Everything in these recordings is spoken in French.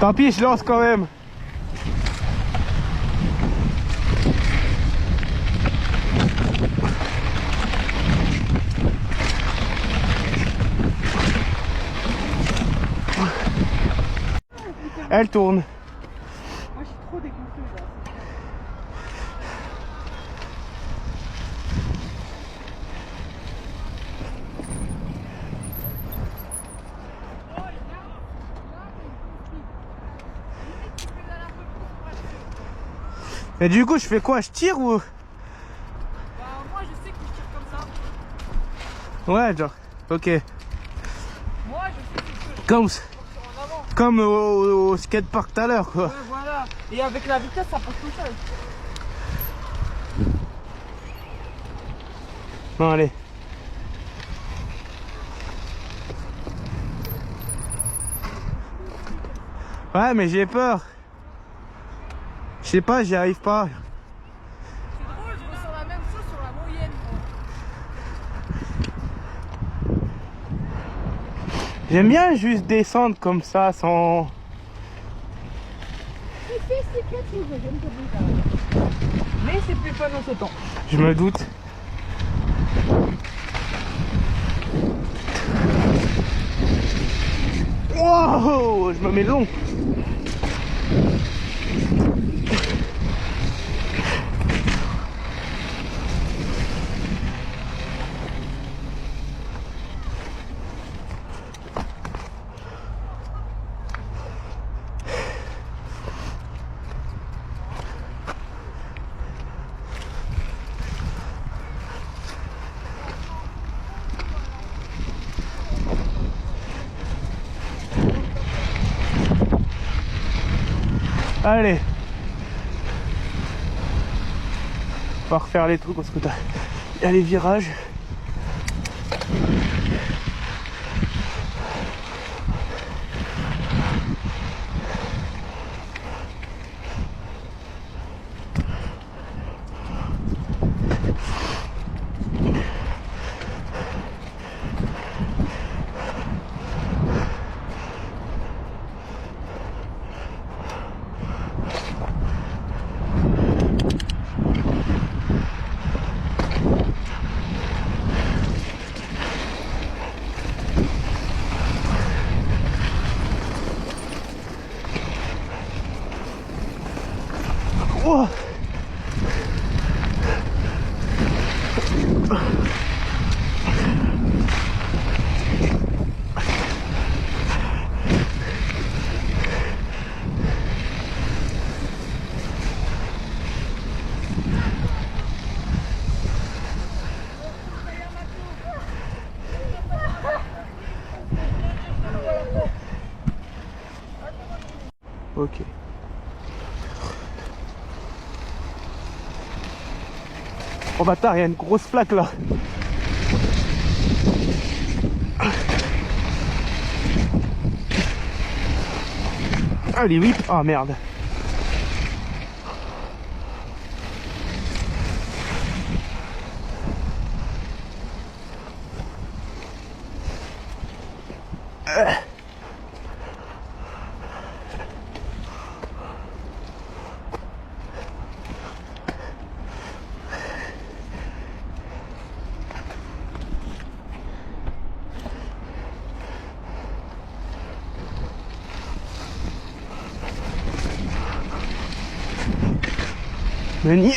Tant pis, je lance quand même. Elle tourne. Moi je suis trop dégoûtée là. Et du coup, je fais quoi? Je tire ou? Bah moi je sais que je tire comme ça. Ouais, genre, ok. Moi je sais que je tire Comme, en avant. comme au skatepark tout à l'heure, quoi. Ouais voilà. Et avec la vitesse ça passe tout seul. Bon, allez. Ouais, mais j'ai peur. Je sais pas, j'y arrive pas. C'est drôle, je ressens la même chose sur la moyenne. J'aime bien juste descendre comme ça, sans... Mais c'est plus fun en ce temps. Je me doute. Wow, je me mets long. Allez. On va refaire les trucs parce que il y a les virages. Oh. Ok. Oh bâtard, il y a une grosse plaque là. Ah les whips, ah merde. Meunier.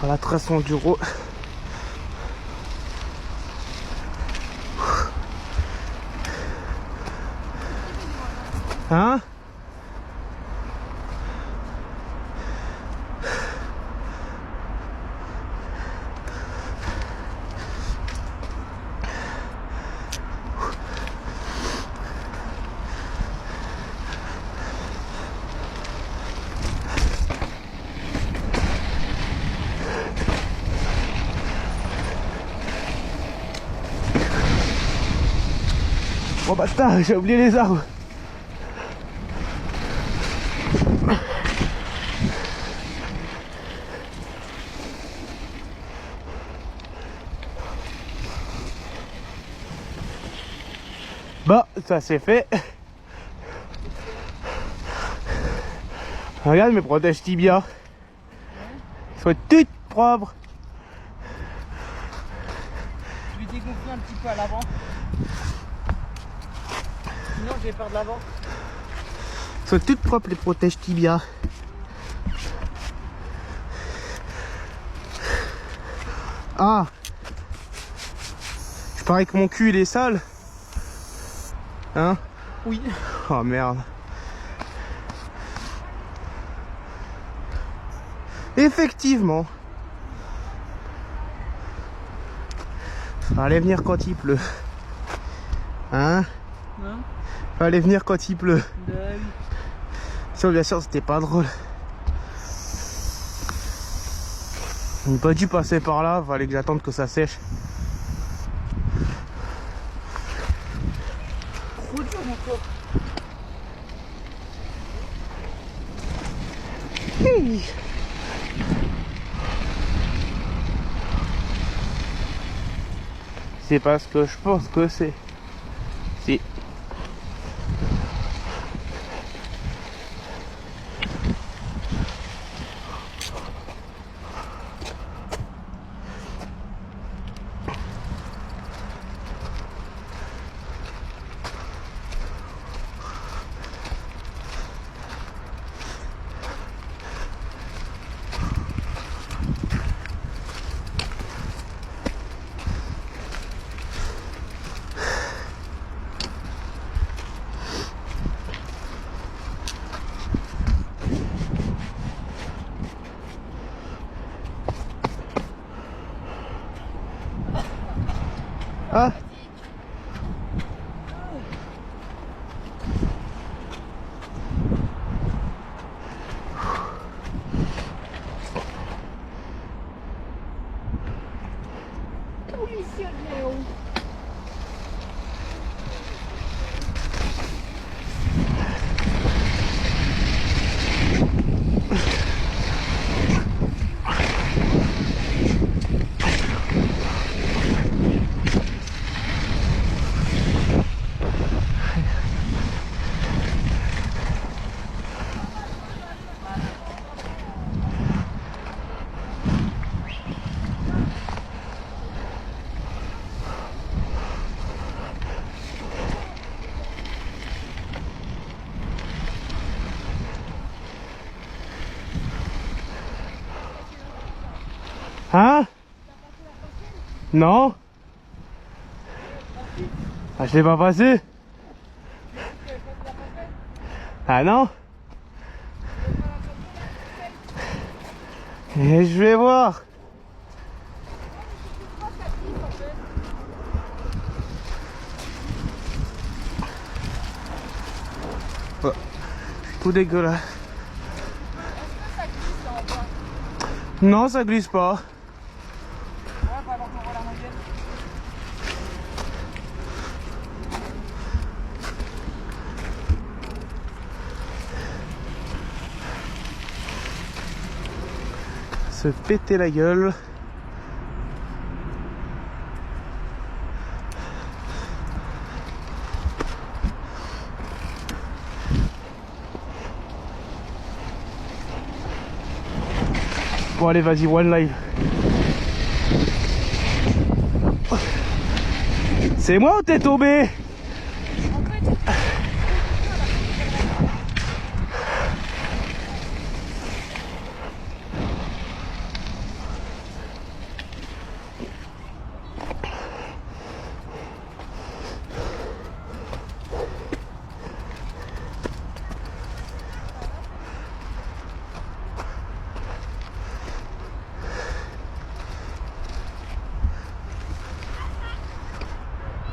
À la trace enduro. Hein? Oh bâtard, j'ai oublié les arbres. Bon, ça c'est fait. Regarde mes protèges tibia. Ils sont toutes propres. Je vais dégonfler un petit peu à l'avant. Sinon j'ai peur de l'avant. Ils sont toutes propres les protèges tibia. Ah, je parie que mon cul il est sale. Hein? Oui. Oh merde. Effectivement. Fallait venir quand il pleut. Hein? Hein? Fallait venir quand il pleut. Oui. Sinon bien sûr c'était pas drôle. On n'a pas dû passer par là, fallait que j'attende que ça sèche. Trop dur mon corps. Hey. C'est pas ce que je pense que c'est. Si. Ah. Hein? Non? Ah, je l'ai pas passé? Ah non? Et je vais voir. Oh, tout dégueulasse. Non, ça glisse pas. Ouais, bah alors on va la manger. Se péter la gueule. Bon allez vas-y, one live. C'est moi ou t'es tombé?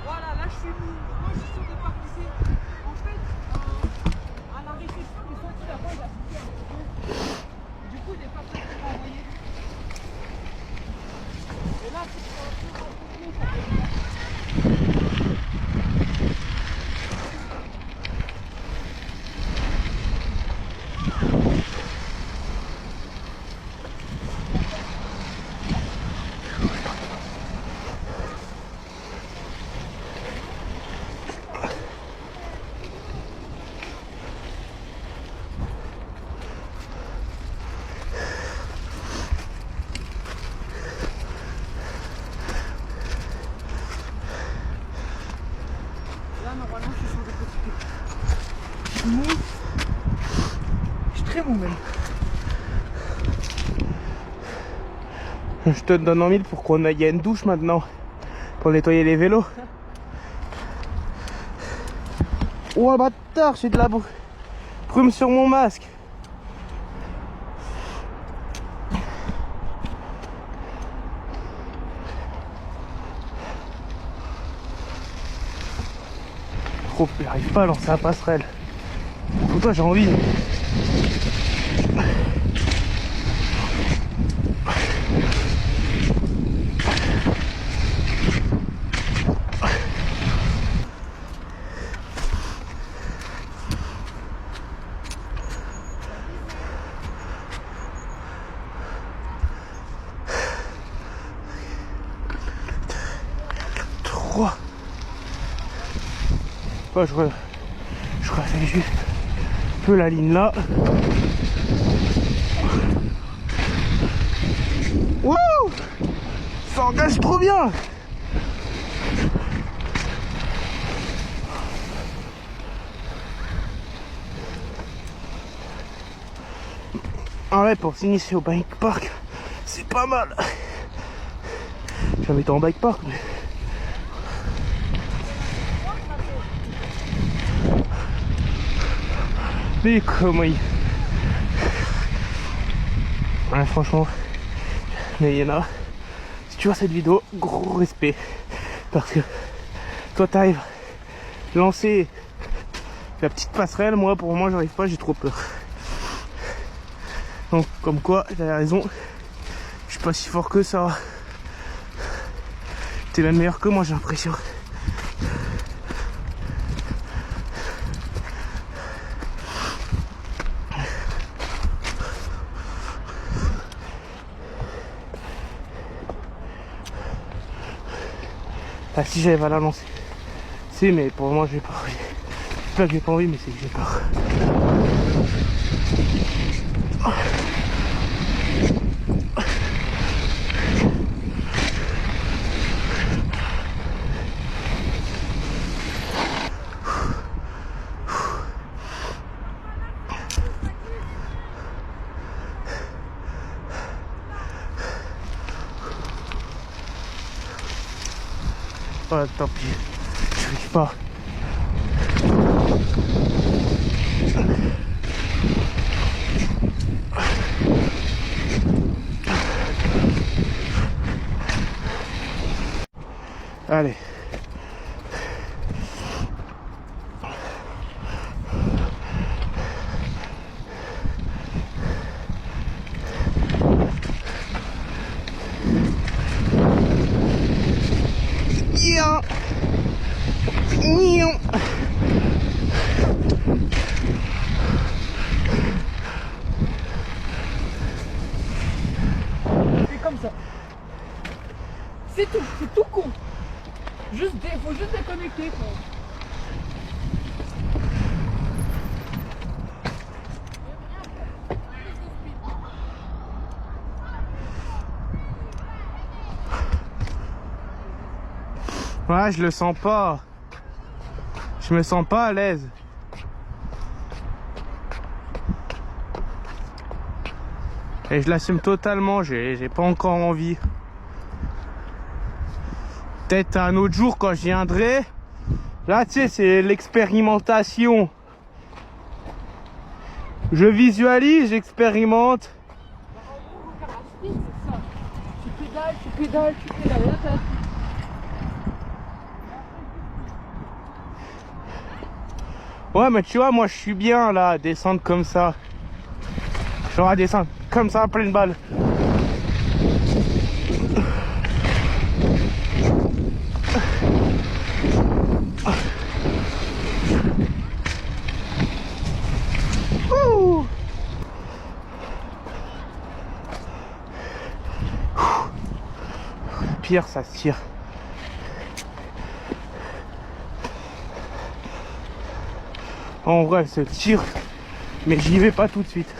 Voilà, là je suis mou. très mou même. Je te donne en mille pour qu'on aille, il y a une douche maintenant pour nettoyer les vélos. Oh bâtard, j'ai de la brume sur mon masque. Trop, j'arrive pas à lancer la passerelle. Pour toi, j'ai envie. Ouais, je refais juste un peu la ligne là. Wouh! Ça engage trop bien! Ah ouais, pour s'initier au bike park, c'est pas mal. J'ai jamais été en bike park, mais... Mais comment il... Ouais, franchement, mais il y en a... Si tu vois cette vidéo, gros respect. Parce que toi t'arrives lancer la petite passerelle, moi pour moi j'arrive pas, j'ai trop peur. Donc comme quoi, t'avais raison, je suis pas si fort que ça. T'es même meilleur que moi, j'ai l'impression. Ah, si j'arrive à la lancer, c'est, mais pour moi j'ai pas envie. C'est pas que j'ai pas envie, mais c'est que j'ai peur. Oh, tant pis, je n'arrive pas. Allez. C'est comme ça. C'est tout, c'est tout con. Faut juste déconnecter. Quoi. Ouais, je le sens pas. Je me sens pas à l'aise. Et je l'assume totalement, j'ai pas encore envie. Peut-être un autre jour quand je viendrai. Là, tu sais, c'est l'expérimentation. Je visualise, j'expérimente. C'est ça. Tu pédales. Là, t'as... Ouais, mais tu vois, moi je suis bien là, à descendre comme ça. Genre à descendre comme ça, à pleine balle. Ouh. Pire, ça se tire. En vrai, elle se tire, mais j'y vais pas tout de suite.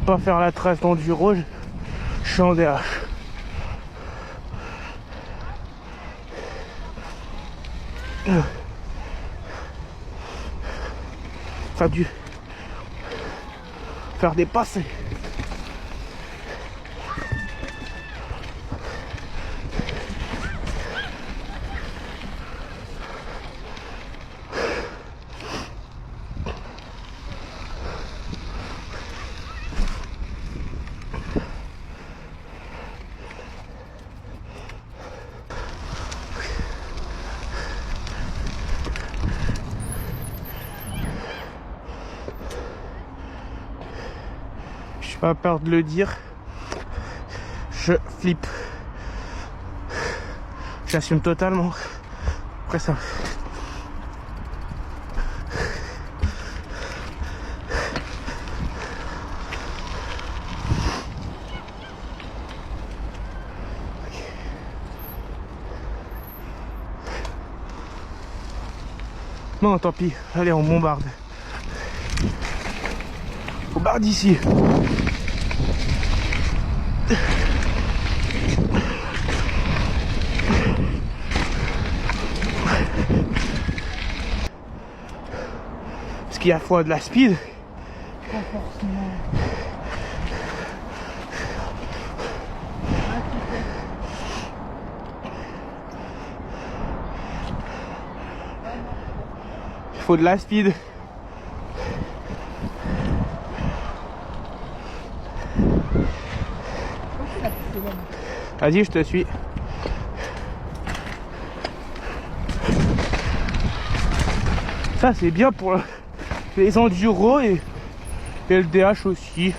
pas faire la trace d'enduro, je suis en DH. Ça a dû faire des passes. Pas peur de le dire, je flippe, j'assume totalement. Après ça, non, tant pis, allez, on bombarde. On bombarde ici. Parce qu'il y a fois de la speed. Pas forcément. Il faut de la speed. Vas-y, je te suis. Ça, c'est bien pour les enduros et le DH aussi.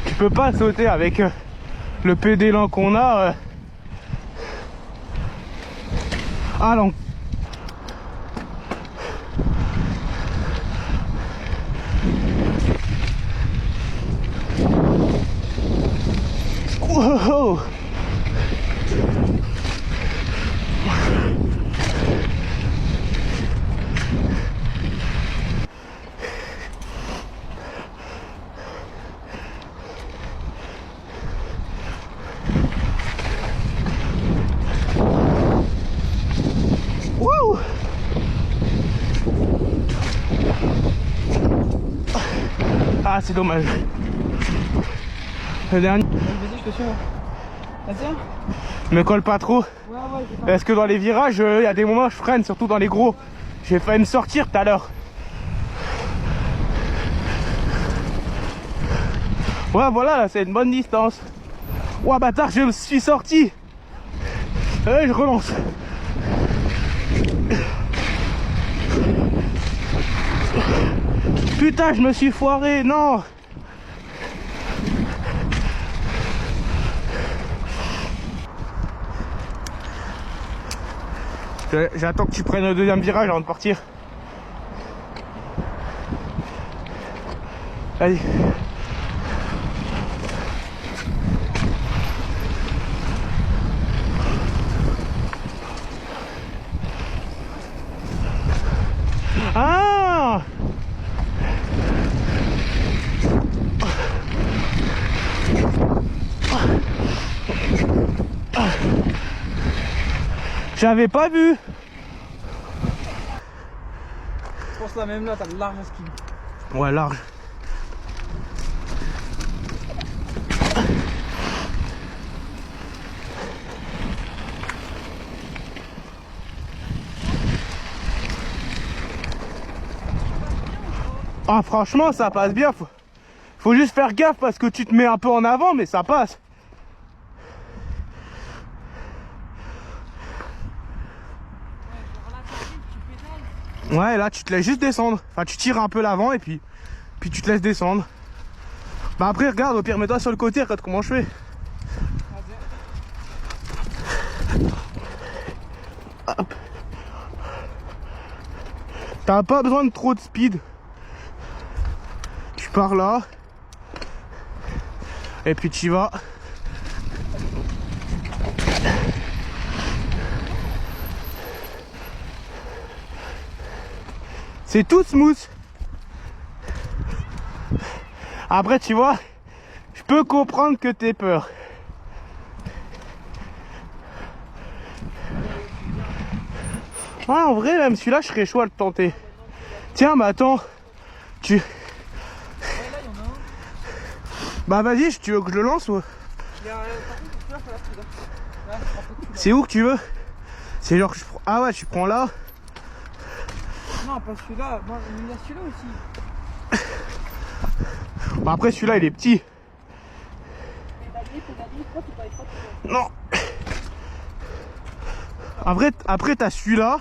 Tu peux pas sauter avec le pédélant qu'on a. Ah non. Wow. Wouh. Ah, c'est dommage. Le dernier. Vas-y, je te suis. Vas-y. Me colle pas trop. Ouais, ouais, Parce que dans les virages, il y a des moments où je freine, surtout dans les gros. J'ai failli me sortir tout à l'heure. Ouais, voilà, là, c'est une bonne distance. Ouah, bâtard, je me suis sorti. Allez, je relance. Putain, je me suis foiré, non. J'attends que tu prennes le deuxième virage avant de partir. Vas-y. Ah! J'avais pas vu. Je pense là même là, t'as de large ski. Ouais, large. Ah, franchement, ça passe bien. Faut juste faire gaffe parce que tu te mets un peu en avant, mais ça passe. Ouais, là, tu te laisses juste descendre. Enfin, tu tires un peu l'avant et puis tu te laisses descendre. Bah après, regarde, au pire, mets-toi sur le côté, regarde comment je fais. Hop. T'as pas besoin de trop de speed. Tu pars là. Et puis tu y vas. C'est tout smooth. Après, tu vois, je peux comprendre que t'aies peur. Ouais, en vrai, même celui-là, je serais chaud à le tenter. Tiens, mais attends, tu... Bah vas-y, tu veux que je le lance ou... C'est où que tu veux? C'est genre que je prends... Ah ouais, tu prends là? Non, pas celui-là. Moi, il y a celui-là aussi. Bah après, celui-là, il est petit. Pédalier, toi, tu t'arrives pas. Non. Après t'as celui-là.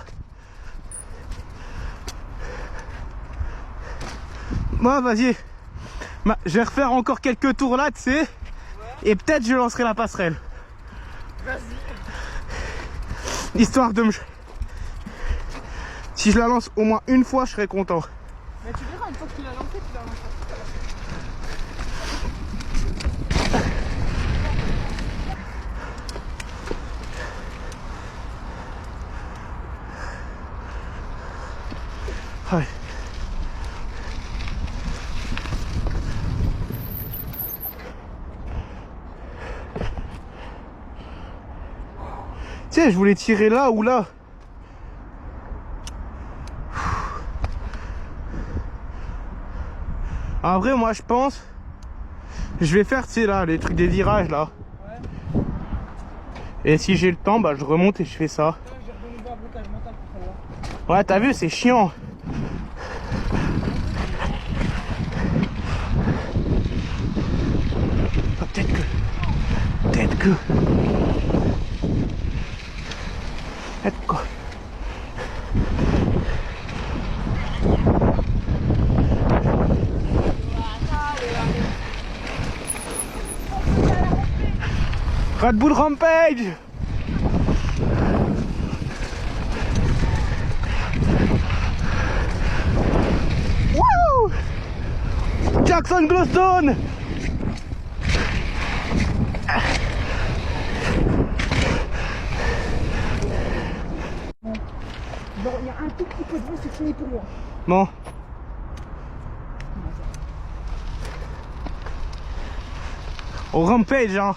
Moi, vas-y. Je vais refaire encore quelques tours là, tu sais. Ouais. Et peut-être je lancerai la passerelle. Vas-y. Histoire de me... Si je la lance au moins une fois, je serai content. Mais tu verras, une fois que tu l'as lancé, tu la lances. Ouais. Tiens, je voulais tirer là ou là. En vrai, moi je pense, je vais faire, tu sais là, les trucs des virages là. Ouais. Et si j'ai le temps, bah je remonte et je fais ça. J'ai redonné un blocage mental pour celle-là. Ouais, t'as vu, c'est chiant. Ah, peut-être que... Peut-être quoi. Red Bull Rampage. Wouh! Jackson Glowstone. Bon, il y a un tout petit peu de vent, c'est fini pour moi. Bon. Au Rampage, hein.